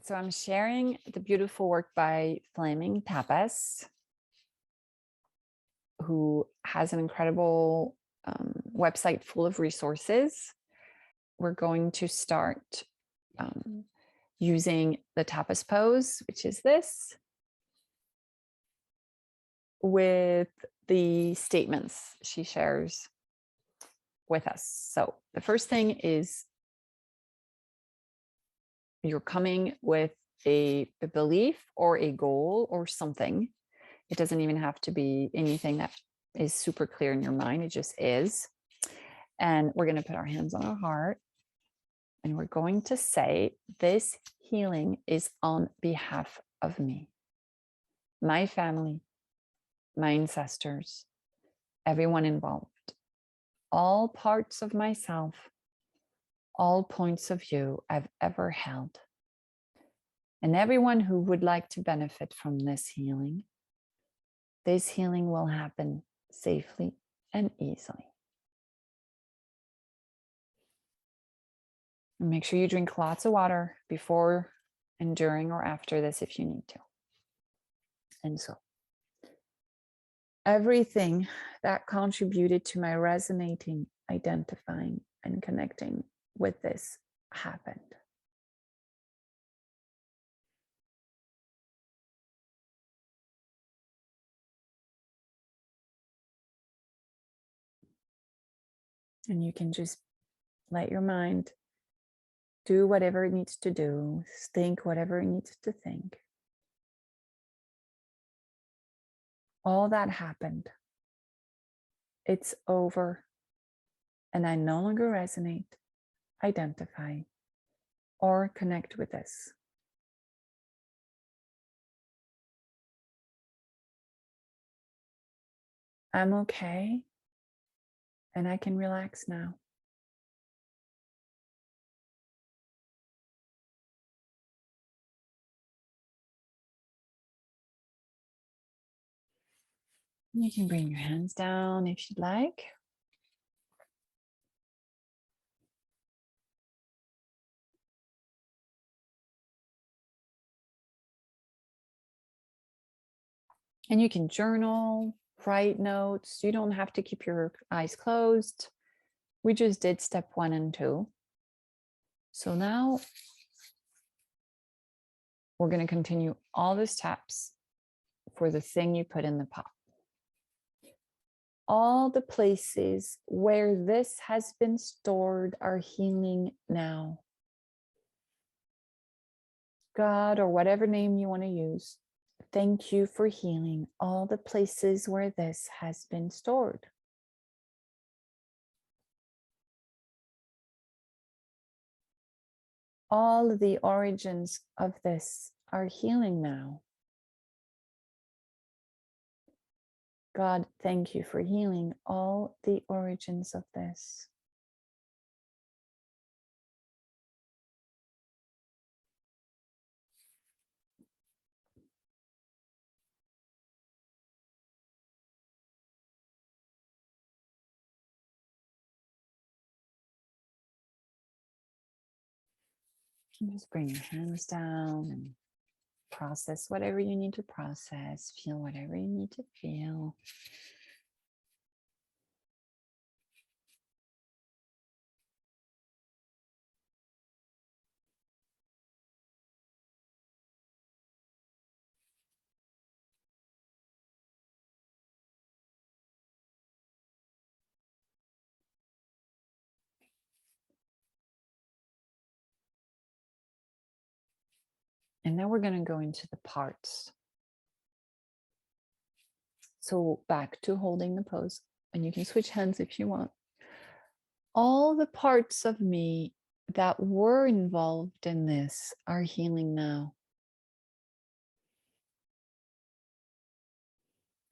So I'm sharing the beautiful work by Flaming Tapas, who has an incredible website full of resources. We're going to start using the tapas pose, which is this, with the statements she shares with us. So the first thing is you're coming with a belief or a goal or something. It doesn't even have to be anything that is super clear in your mind. It just is. And we're going to put our hands on our heart and we're going to say, this healing is on behalf of me, my family, my ancestors, everyone involved, all parts of myself, all points of view I've ever held, and everyone who would like to benefit from this healing. This healing will happen safely and easily. And make sure you drink lots of water before and during or after this if you need to. And so everything that contributed to my resonating, identifying, and connecting with this happened. And you can just let your mind do whatever it needs to do, think whatever it needs to think. All that happened. It's over. And I no longer resonate, identify, or connect with this. I'm okay. And I can relax now. You can bring your hands down if you'd like. And you can journal, write notes. You don't have to keep your eyes closed. We just did step 1 and 2. So now we're going to continue all the steps for the thing you put in the pot. All the places where this has been stored are healing now. God, or whatever name you want to use, thank you for healing all the places where this has been stored. All the origins of this are healing now. God, thank you for healing all the origins of this. And just bring your hands down and process whatever you need to process, feel whatever you need to feel. And now we're going to go into the parts. So back to holding the pose, and you can switch hands if you want. All the parts of me that were involved in this are healing now.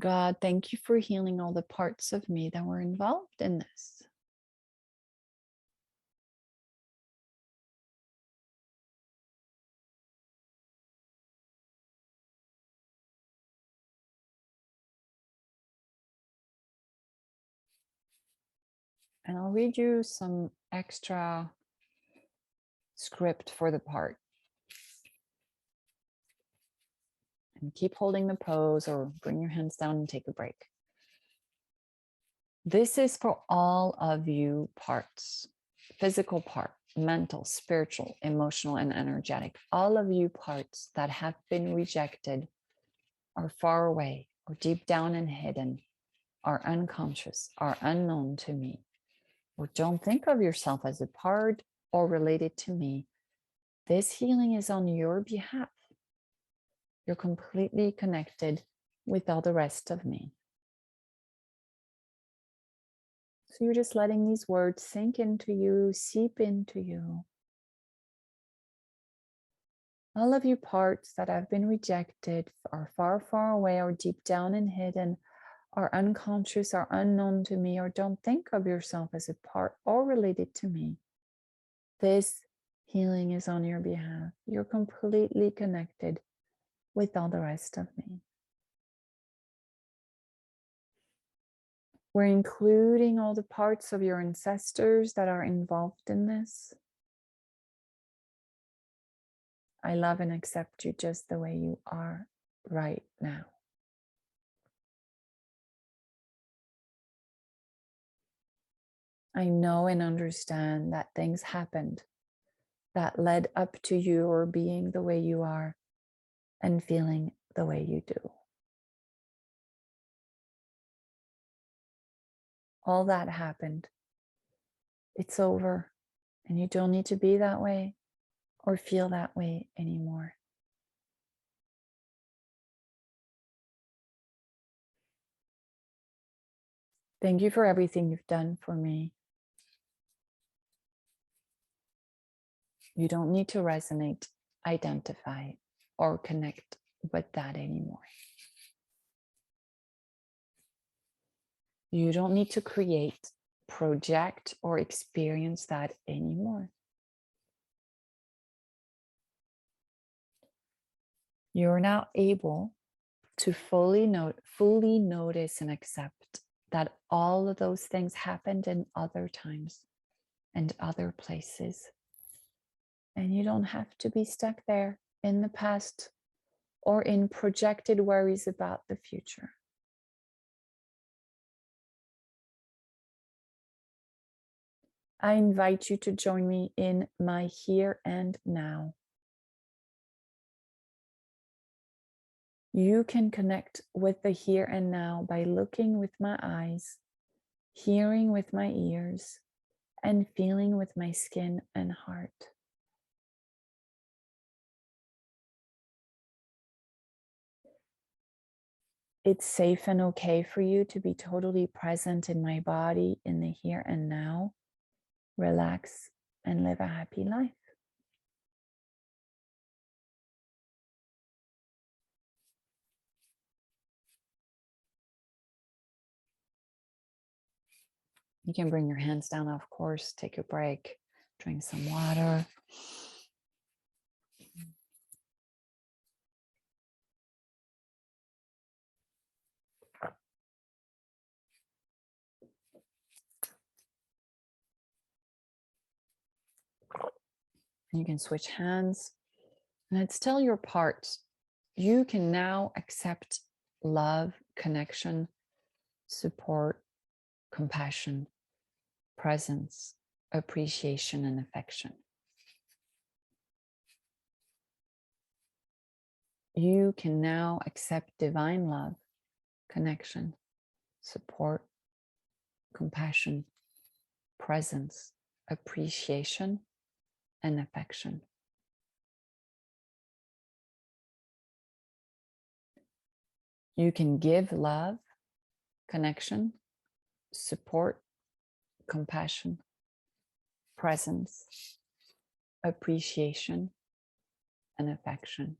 God, thank you for healing all the parts of me that were involved in this. And I'll read you some extra script for the part. and keep holding the pose or bring your hands down and take a break. This is for all of you parts, physical part, mental, spiritual, emotional, and energetic. All of you parts that have been rejected, are far away, or deep down and hidden, are unconscious, are unknown to me, or don't think of yourself as a part or related to me. This healing is on your behalf. You're completely connected with all the rest of me. So you're just letting these words sink into you, seep into you. All of you parts that have been rejected, are far, far away, or deep down and hidden, are unconscious, are unknown to me, or don't think of yourself as a part or related to me. This healing is on your behalf. You're completely connected with all the rest of me. We're including all the parts of your ancestors that are involved in this. I love and accept you just the way you are right now. I know and understand that things happened that led up to you or being the way you are and feeling the way you do. All that happened. It's over, and you don't need to be that way or feel that way anymore. Thank you for everything you've done for me. You don't need to resonate, identify, or connect with that anymore. You don't need to create, project, or experience that anymore. You're now able to fully notice and accept that all of those things happened in other times and other places. And you don't have to be stuck there in the past or in projected worries about the future. I invite you to join me in my here and now. You can connect with the here and now by looking with my eyes, hearing with my ears, and feeling with my skin and heart. It's safe and okay for you to be totally present in my body in the here and now. Relax and live a happy life. You can bring your hands down, of course, take a break, drink some water. You can switch hands, and it's still your part. You can now accept love, connection, support, compassion, presence, appreciation, and affection. You can now accept divine love, connection, support, compassion, presence, appreciation, and affection. You can give love, connection, support, compassion, presence, appreciation, and affection.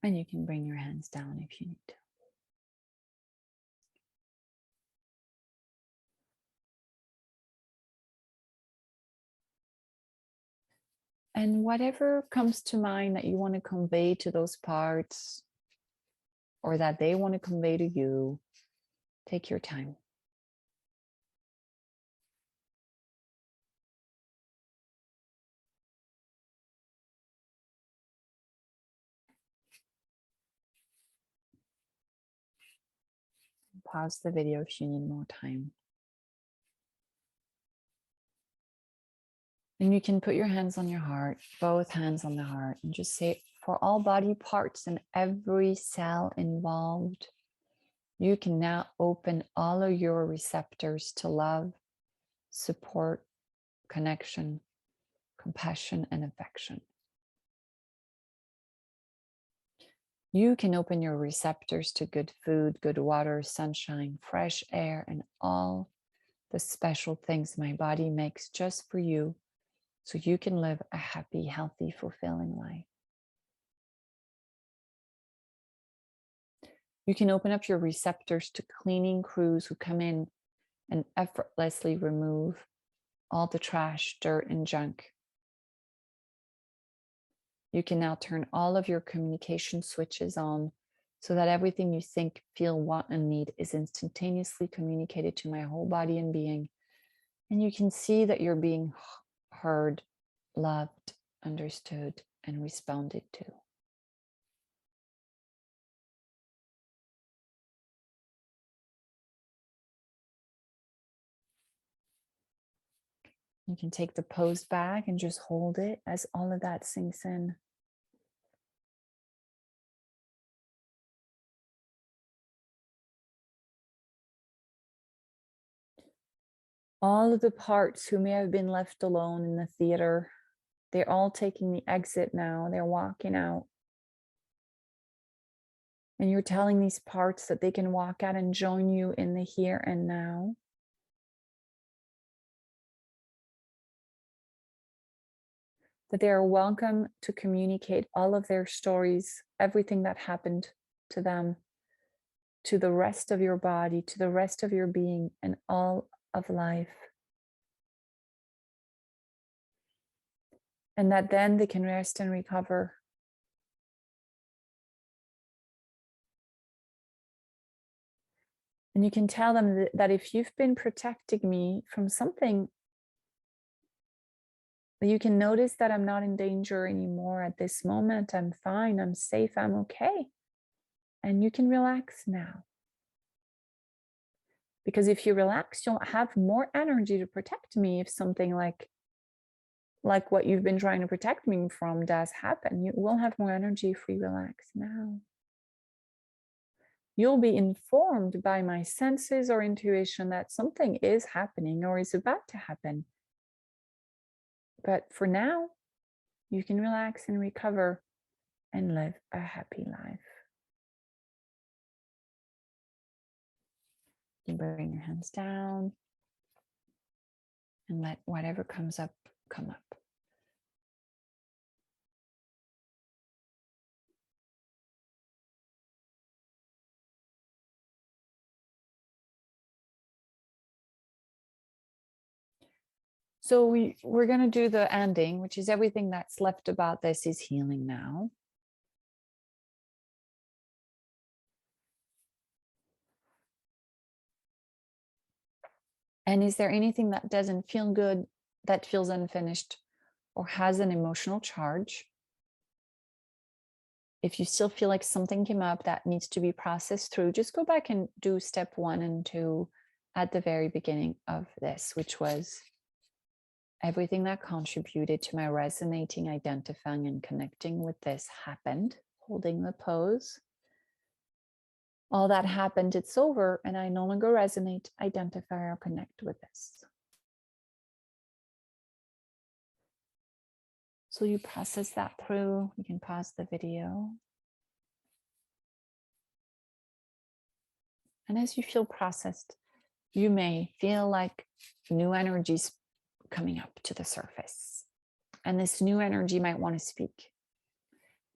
And you can bring your hands down if you need to. And whatever comes to mind that you want to convey to those parts or that they want to convey to you, take your time. pause the video if you need more time. And you can put your hands on your heart, both hands on the heart, and just say, for all body parts and every cell involved, you can now open all of your receptors to love, support, connection, compassion, and affection. You can open your receptors to good food, good water, sunshine, fresh air, and all the special things my body makes just for you, so you can live a happy, healthy, fulfilling life. You can open up your receptors to cleaning crews who come in and effortlessly remove all the trash, dirt, and junk. You can now turn all of your communication switches on so that everything you think, feel, want, and need is instantaneously communicated to my whole body and being. And you can see that you're being heard, loved, understood, and responded to. You can take the pose back and just hold it as all of that sinks in. All of the parts who may have been left alone in the theater, they're all taking the exit now. They're walking out. And you're telling these parts that they can walk out and join you in the here and now. That they are welcome to communicate all of their stories, everything that happened to them, to the rest of your body, to the rest of your being, and all of life. And that then they can rest and recover. And you can tell them that if you've been protecting me from something, you can notice that I'm not in danger anymore at this moment. I'm fine, I'm safe, I'm okay. And you can relax now. Because if you relax, you'll have more energy to protect me if something like what you've been trying to protect me from does happen. You will have more energy if we relax now. You'll be informed by my senses or intuition that something is happening or is about to happen. But for now, you can relax and recover and live a happy life. You bring your hands down and let whatever comes up, come up. So we're going to do the ending, which is everything that's left about this is healing now. And is there anything that doesn't feel good, that feels unfinished, or has an emotional charge? If you still feel like something came up that needs to be processed through, just go back and do step 1 and 2 at the very beginning of this, which was everything that contributed to my resonating, identifying, and connecting with this happened, holding the pose. All that happened, it's over, and I no longer resonate, identify, or connect with this. So you process that through. You can pause the video. And as you feel processed, you may feel like new energies coming up to the surface. And this new energy might want to speak.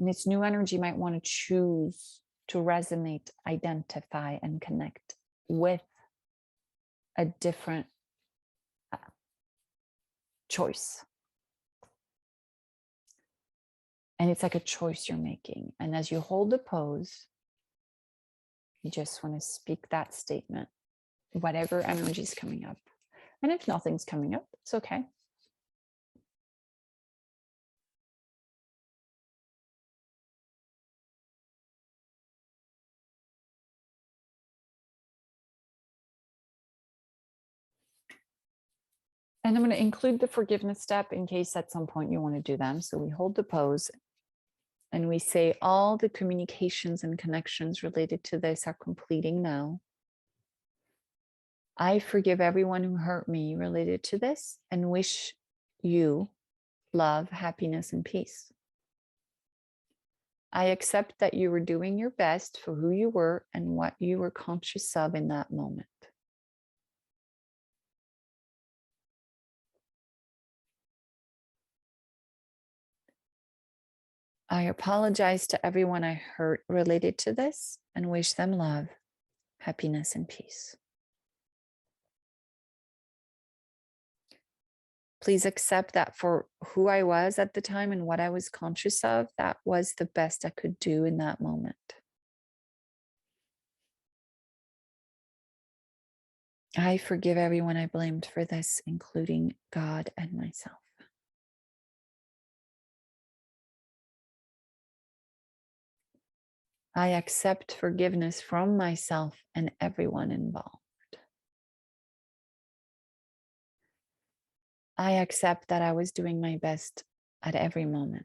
And this new energy might want to choose to resonate, identify, and connect with a different choice. And it's like a choice you're making. And as you hold the pose, you just want to speak that statement, whatever energy is coming up. And if nothing's coming up, it's okay. And I'm going to include the forgiveness step in case at some point you want to do them. So we hold the pose and we say all the communications and connections related to this are completing now. I forgive everyone who hurt me related to this and wish you love, happiness, and peace. I accept that you were doing your best for who you were and what you were conscious of in that moment. I apologize to everyone I hurt related to this and wish them love, happiness, and peace. Please accept that for who I was at the time and what I was conscious of, that was the best I could do in that moment. I forgive everyone I blamed for this, including God and myself. I accept forgiveness from myself and everyone involved. I accept that I was doing my best at every moment.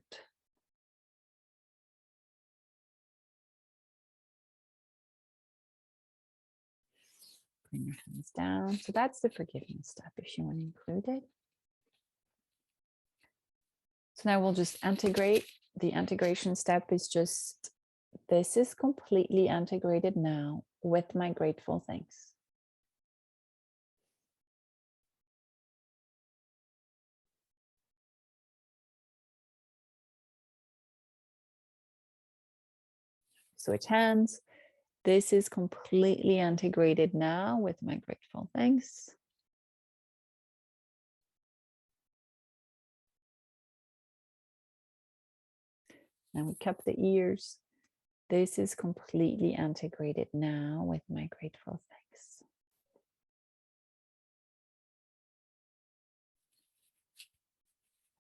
Bring your hands down. So that's the forgiveness step if you want to include it. So now we'll just integrate. The integration step is just, this is completely integrated now with my grateful thanks. Switch hands. This is completely integrated now with my grateful thanks. Now we cup the ears. This is completely integrated now with my grateful thanks.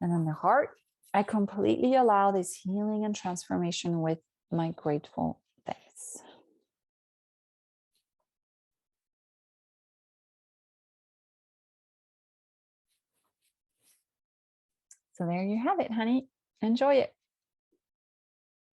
And then the heart, I completely allow this healing and transformation with my grateful thanks. So there you have it, honey. Enjoy it.